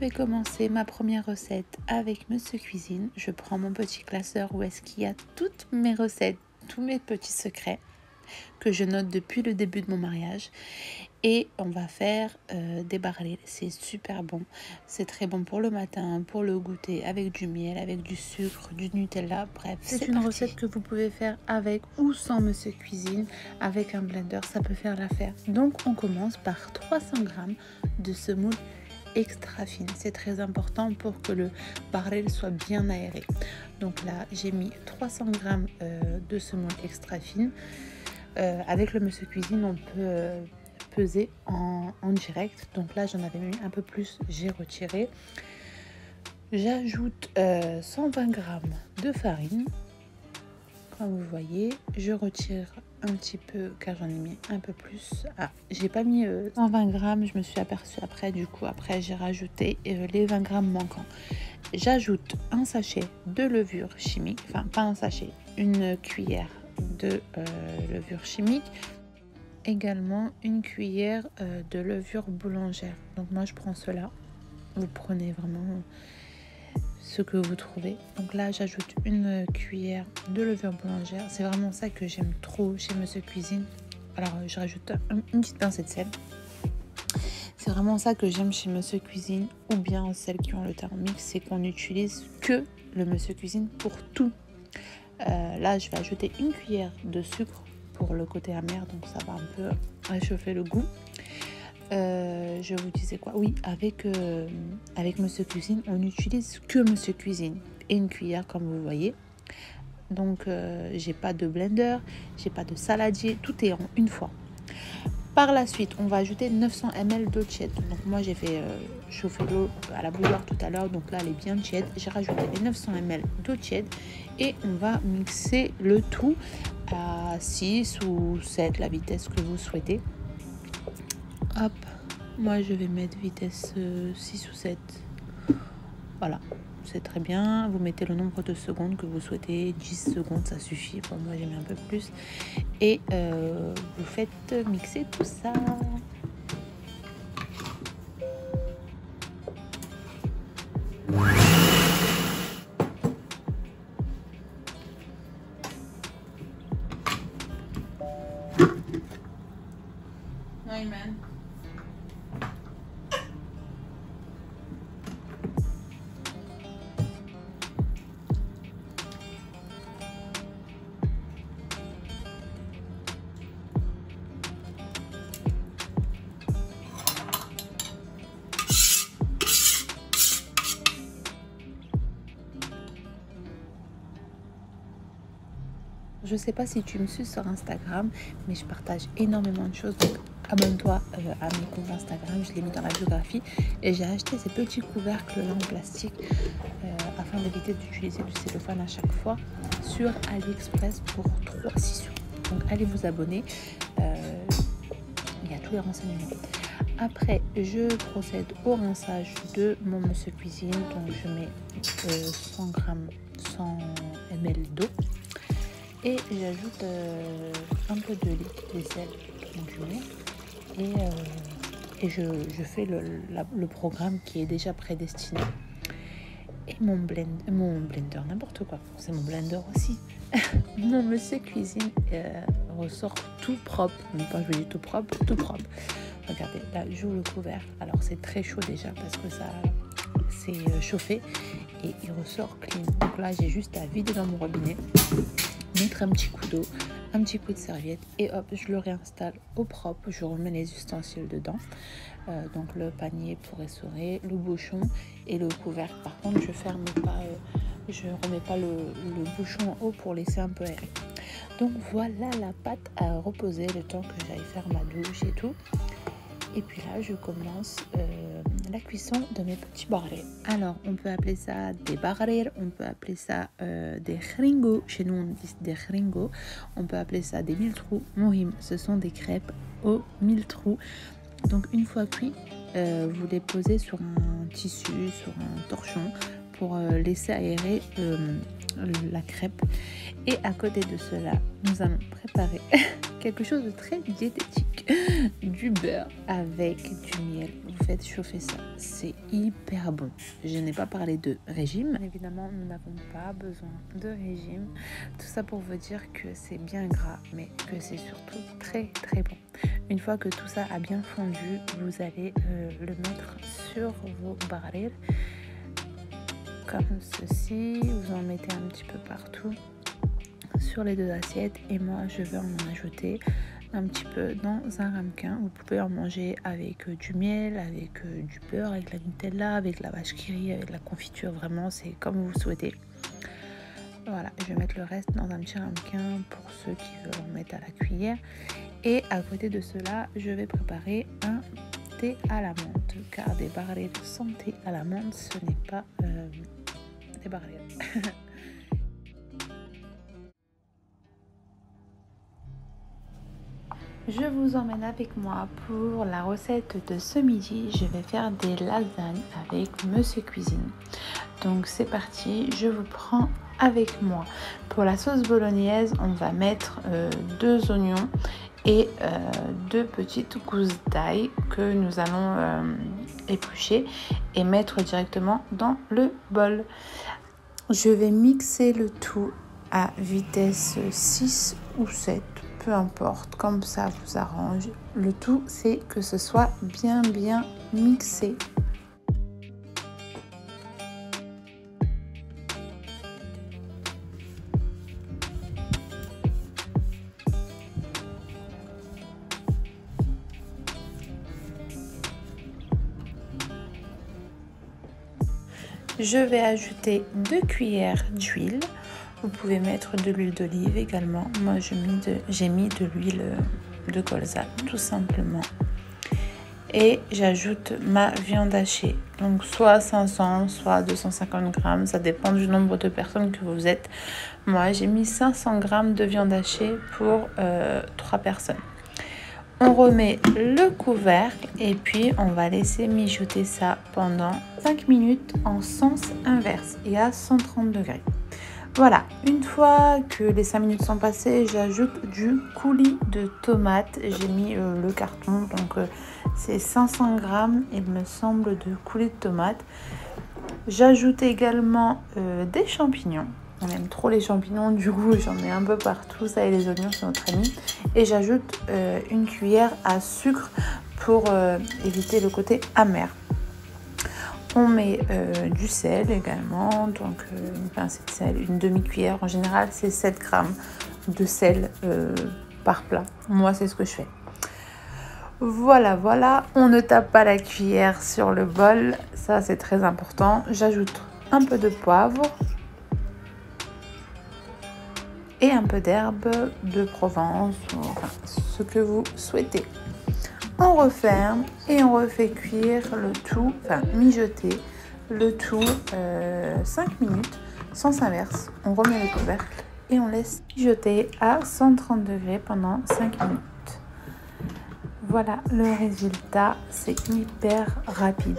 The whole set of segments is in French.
vais commencer ma première recette avec Monsieur Cuisine. Je prends mon petit classeur où est-ce qu'il y a toutes mes recettes, tous mes petits secrets que je note depuis le début de mon mariage. Et on va faire des barlets. C'est super bon. C'est très bon pour le matin, pour le goûter, avec du miel, avec du sucre, du Nutella. Bref, c'est une recette que vous pouvez faire avec ou sans Monsieur Cuisine. Avec un blender, ça peut faire l'affaire. Donc, on commence par 300 g de semoule extra fine. C'est très important pour que le barley soit bien aéré. Donc là, j'ai mis 300 g de semoule extra fine. Avec le Monsieur Cuisine, on peut peser en direct. Donc là, j'en avais mis un peu plus, j'ai retiré. J'ajoute 120 g de farine. Comme vous voyez, je retire un petit peu car j'en ai mis un peu plus. Ah, j'ai pas mis 120 g, je me suis aperçue après, du coup après j'ai rajouté les 20 g manquants. J'ajoute un sachet de levure chimique, enfin pas un sachet, une cuillère de levure chimique, également une cuillère de levure boulangère. Donc moi je prends cela, vous prenez vraiment ce que vous trouvez. Donc là j'ajoute une cuillère de levure boulangère, c'est vraiment ça que j'aime trop chez Monsieur Cuisine. Alors je rajoute une petite pincée de sel, c'est vraiment ça que j'aime chez Monsieur Cuisine, ou bien celles qui ont le Thermomix, c'est qu'on n'utilise que le Monsieur Cuisine pour tout. Là je vais ajouter une cuillère de sucre pour le côté amer, donc ça va un peu réchauffer le goût. Je vous disais quoi? Oui, avec Monsieur Cuisine, on n'utilise que Monsieur Cuisine et une cuillère comme vous voyez. Donc j'ai pas de blender, j'ai pas de saladier, tout est en une fois. Par la suite, on va ajouter 900 ml d'eau tiède. Donc moi j'ai fait chauffer l'eau à la bouilloire tout à l'heure, donc là elle est bien tiède. J'ai rajouté les 900 ml d'eau tiède et on va mixer le tout à 6 ou 7, la vitesse que vous souhaitez. Hop, moi je vais mettre vitesse 6 ou 7. Voilà, c'est très bien. Vous mettez le nombre de secondes que vous souhaitez, 10 secondes ça suffit. Pour moi j'ai mis un peu plus. Et vous faites mixer tout ça. Oui, man. Je sais pas si tu me suis sur Instagram, mais je partage énormément de choses. Donc abonne-toi à mes comptes Instagram, je l'ai mis dans la biographie. Et j'ai acheté ces petits couvercles là en plastique afin d'éviter d'utiliser du cellophane à chaque fois sur AliExpress pour 3,6 €. Donc allez vous abonner, il y a tous les renseignements. Après, je procède au rinçage de mon Monsieur Cuisine. Donc je mets 100 ml d'eau. Et j'ajoute un peu de liquide vaisselle, donc je mets, et je fais le programme qui est déjà prédestiné. Et mon blender, n'importe quoi, c'est mon blender aussi. Mon Monsieur Cuisine ressort tout propre, même pas je dis tout propre, tout propre. Regardez, là j'ouvre le couvercle, alors c'est très chaud déjà parce que ça c'est chauffé et il ressort clean. Donc là j'ai juste à vider dans mon robinet, mettre un petit coup d'eau, un petit coup de serviette et hop, je le réinstalle au propre. Je remets les ustensiles dedans, donc le panier pour essorer, le bouchon et le couvercle. Par contre, je ferme pas, je remets pas le bouchon en haut pour laisser un peu aérer. Donc voilà la pâte à reposer le temps que j'aille faire ma douche et tout. Et puis là, je commence la cuisson de mes petits barlets. Alors, on peut appeler ça des barlets, on peut appeler ça des gringos. Chez nous, on dit des gringos. On peut appeler ça des mille trous. Mohim, ce sont des crêpes aux 1000 trous. Donc, une fois cuit, vous les posez sur un tissu, sur un torchon pour laisser aérer la crêpe. Et à côté de cela, nous allons préparer quelque chose de très diététique, du beurre avec du miel. Vous faites chauffer ça. C'est hyper bon. Je n'ai pas parlé de régime. Évidemment, nous n'avons pas besoin de régime. Tout ça pour vous dire que c'est bien gras, mais que c'est surtout très très bon. Une fois que tout ça a bien fondu, vous allez le mettre sur vos barils. Comme ceci, vous en mettez un petit peu partout sur les deux assiettes. Et moi, je vais en ajouter un petit peu dans un ramequin. Vous pouvez en manger avec du miel, avec du beurre, avec la Nutella, avec la vache qui rit, avec la confiture. Vraiment, c'est comme vous souhaitez. Voilà, je vais mettre le reste dans un petit ramequin pour ceux qui veulent en mettre à la cuillère. Et à côté de cela, je vais préparer un thé à la menthe, car des barils sans thé à la menthe, ce n'est pas des barils. Je vous emmène avec moi pour la recette de ce midi. Je vais faire des lasagnes avec Monsieur Cuisine. Donc c'est parti, je vous prends avec moi. Pour la sauce bolognaise, on va mettre 2 oignons et 2 petites gousses d'ail que nous allons éplucher et mettre directement dans le bol. Je vais mixer le tout à vitesse 6 ou 7. Peu importe, comme ça vous arrange. Le tout, c'est que ce soit bien mixé. Je vais ajouter 2 cuillères d'huile. Vous pouvez mettre de l'huile d'olive également. Moi, j'ai mis de l'huile de colza, tout simplement. Et j'ajoute ma viande hachée. Donc, soit 500, soit 250 grammes. Ça dépend du nombre de personnes que vous êtes. Moi, j'ai mis 500 grammes de viande hachée pour 3 personnes. On remet le couvercle et puis on va laisser mijoter ça pendant 5 minutes en sens inverse et à 130 degrés. Voilà, une fois que les 5 minutes sont passées, j'ajoute du coulis de tomates. J'ai mis le carton, donc c'est 500 grammes, il me semble, de coulis de tomates. J'ajoute également des champignons. On aime trop les champignons, du coup j'en mets un peu partout, ça et les oignons c'est notre ami. Et j'ajoute une cuillère à sucre pour éviter le côté amer. On met du sel également, donc une pincée de sel, une demi-cuillère. En général, c'est 7 grammes de sel par plat. Moi, c'est ce que je fais. Voilà, voilà. On ne tape pas la cuillère sur le bol. Ça, c'est très important. J'ajoute un peu de poivre et un peu d'herbe de Provence, enfin, ce que vous souhaitez. On referme et on refait cuire le tout, enfin mijoter le tout 5 minutes, sens inverse. On remet le couvercle et on laisse mijoter à 130 degrés pendant 5 minutes. Voilà le résultat, c'est hyper rapide.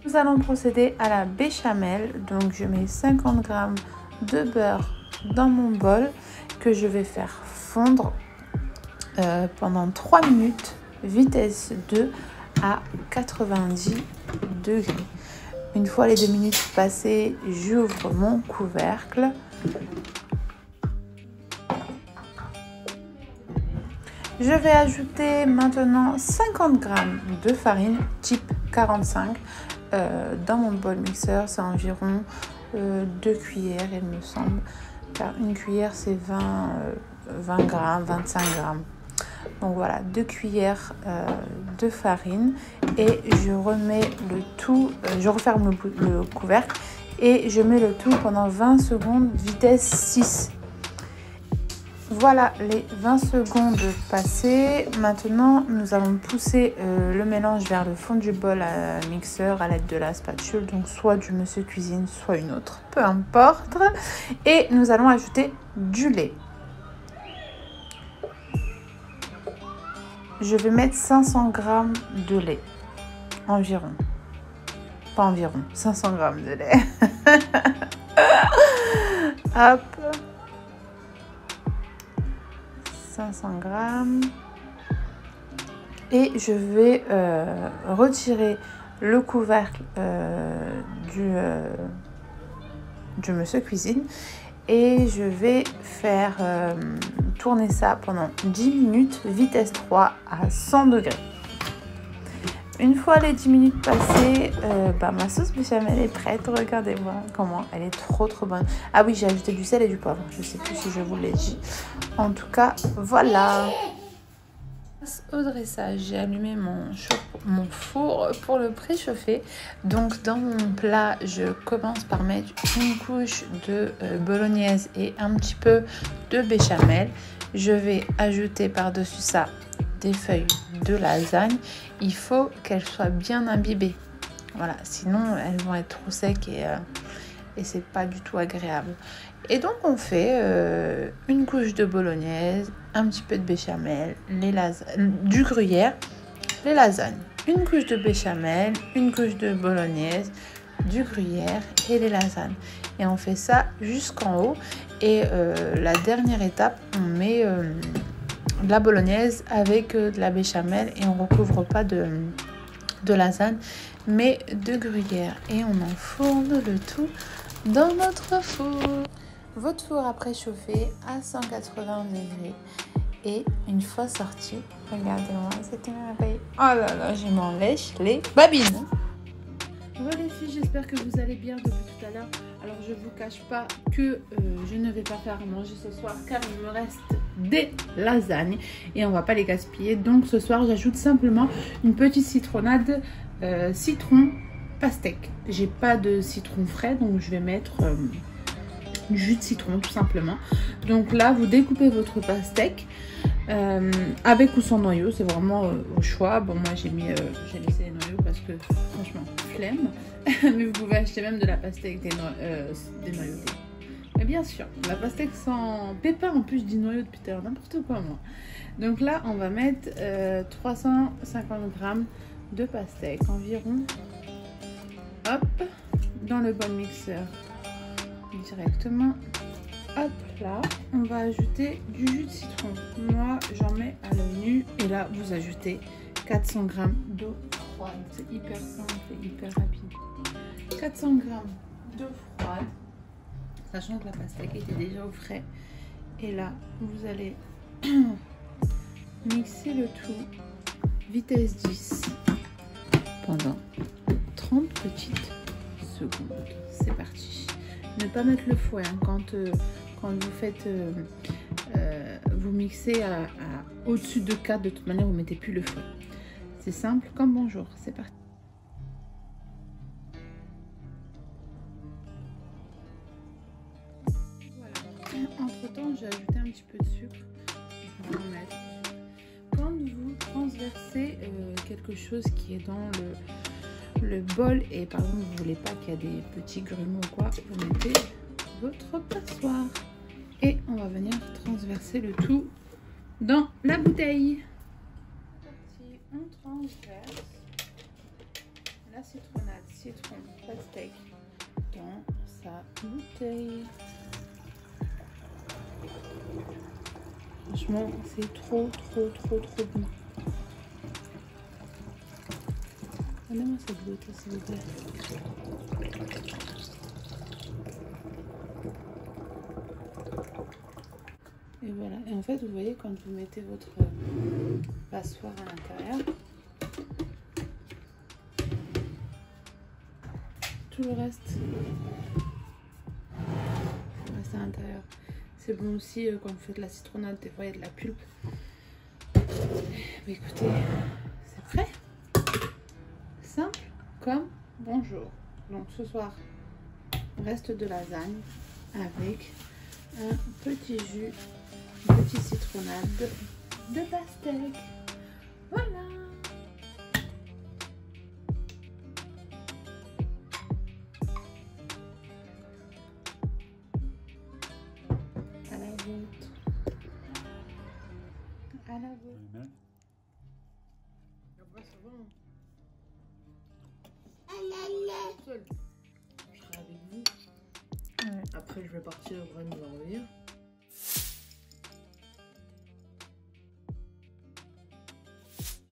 Nous allons procéder à la béchamel. Donc je mets 50 grammes de beurre dans mon bol que je vais faire fondre pendant 3 minutes, vitesse 2 à 90 degrés. Une fois les 2 minutes passées, j'ouvre mon couvercle. Je vais ajouter maintenant 50 grammes de farine type 45 dans mon bol mixeur. C'est environ 2 cuillères, il me semble. Car une cuillère, c'est 20 grammes, 25 grammes. Donc voilà, 2 cuillères de farine et je remets le tout, je referme le couvercle et je mets le tout pendant 20 secondes, vitesse 6. Voilà les 20 secondes passées. Maintenant, nous allons pousser le mélange vers le fond du bol à mixeur à l'aide de la spatule, donc soit du Monsieur Cuisine, soit une autre, peu importe. Et nous allons ajouter du lait. Je vais mettre 500 grammes de lait, environ. Pas environ, 500 grammes de lait. Hop. 500 grammes. Et je vais retirer le couvercle du monsieur cuisine et je vais faire tourner ça pendant 10 minutes, vitesse 3 à 100 degrés. Une fois les 10 minutes passées, ma sauce béchamel est prête. Regardez-moi comment elle est trop bonne. Ah oui, j'ai ajouté du sel et du poivre. Je sais plus si je vous l'ai dit. En tout cas, voilà. Au dressage, j'ai allumé mon four pour le préchauffer. Donc dans mon plat, je commence par mettre une couche de bolognaise et un petit peu de béchamel. Je vais ajouter par-dessus ça des feuilles de lasagne. Il faut qu'elles soient bien imbibées. Voilà, sinon elles vont être trop secs et c'est pas du tout agréable. Et donc on fait une couche de bolognaise, un petit peu de béchamel, du gruyère, les lasagnes. Une couche de béchamel, une couche de bolognaise, du gruyère et les lasagnes. Et on fait ça jusqu'en haut. Et la dernière étape, on met de la bolognaise avec de la béchamel et on recouvre pas de lasagne, mais de gruyère. Et on enfourne le tout dans notre four. Votre four a préchauffé à 180 degrés. Et une fois sorti, regardez-moi cette merveille. Oh là là, je m'en lèche les babines. Voilà les filles, j'espère que vous allez bien depuis tout à l'heure. Alors je vous cache pas que je ne vais pas faire à manger ce soir car il me reste des lasagnes et on va pas les gaspiller. Donc ce soir j'ajoute simplement une petite citronnade citron pastèque. J'ai pas de citron frais donc je vais mettre du jus de citron tout simplement. Donc là vous découpez votre pastèque avec ou sans noyau, c'est vraiment au choix. Bon moi j'ai laissé les noyaux parce que franchement flemme. Mais vous pouvez acheter même de la pastèque dénoyautée. Mais bien sûr, la pastèque sans pépins, en plus du noyau de Peter, n'importe quoi moi. Donc là on va mettre 350 g de pastèque environ. Hop, dans le bol mixeur directement. Hop là, on va ajouter du jus de citron. Moi j'en mets à l'œil nu et là vous ajoutez 400 g d'eau froide. C'est hyper simple et hyper rapide. 400 g d'eau froide, sachant que la pastèque était déjà au frais. Et là vous allez mixer le tout vitesse 10 pendant 30 petites secondes. C'est parti. Ne pas mettre le fouet hein, quand vous faites vous mixez au-dessus de 4, de toute manière vous mettez plus le fouet. C'est simple comme bonjour. C'est parti. Voilà. Entre temps j'ai ajouté un petit peu de sucre. Je vais en mettre. Quand vous transversez quelque chose qui est dans le bol et par exemple vous voulez pas qu'il y ait des petits grumeaux ou quoi, vous mettez votre passoire et on va venir transverser le tout dans la bouteille. On transverse la citronnade, citron, pastèque dans sa bouteille. Franchement c'est trop bon. Donnez-moi cette bouteille s'il vous plaît. Et voilà. Et en fait, vous voyez, quand vous mettez votre passoire à l'intérieur, tout le reste à l'intérieur. C'est bon aussi quand vous faites la citronnade, des fois il y a de la pulpe. Mais écoutez, c'est prêt. Simple comme bonjour. Donc ce soir, reste de lasagne avec un petit jus, une petite citronnade de pastèque. Voilà. À la vôtre. À la vôtre. Après ça va. Seul. Je serai avec vous. Ouais. Après, je vais partir, après, nous va revenir.